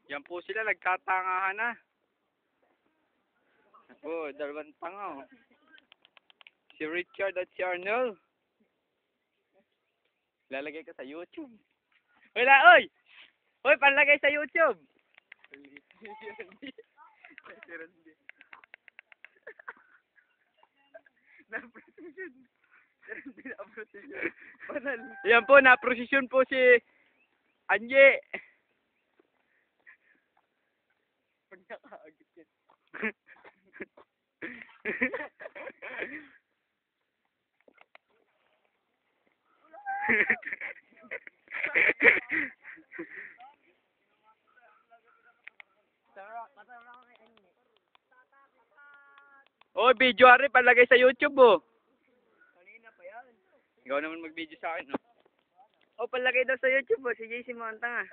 Yan po sila, nagtatangahan na. Oh, dalawang tanga, oh. Si Richard at si Arnold. Lalagay ka sa YouTube. Wala, oy! Oy, panlagay sa YouTube! Yan po, na-prosesyon po si Anje. Pag nakaagit yan. Oh, video ari palagay sa YouTube, oh. Kanina pa yan. Ikaw naman mag-video sa akin, no? Oh, palagay daw sa YouTube, oh. Si JC Montang, ah.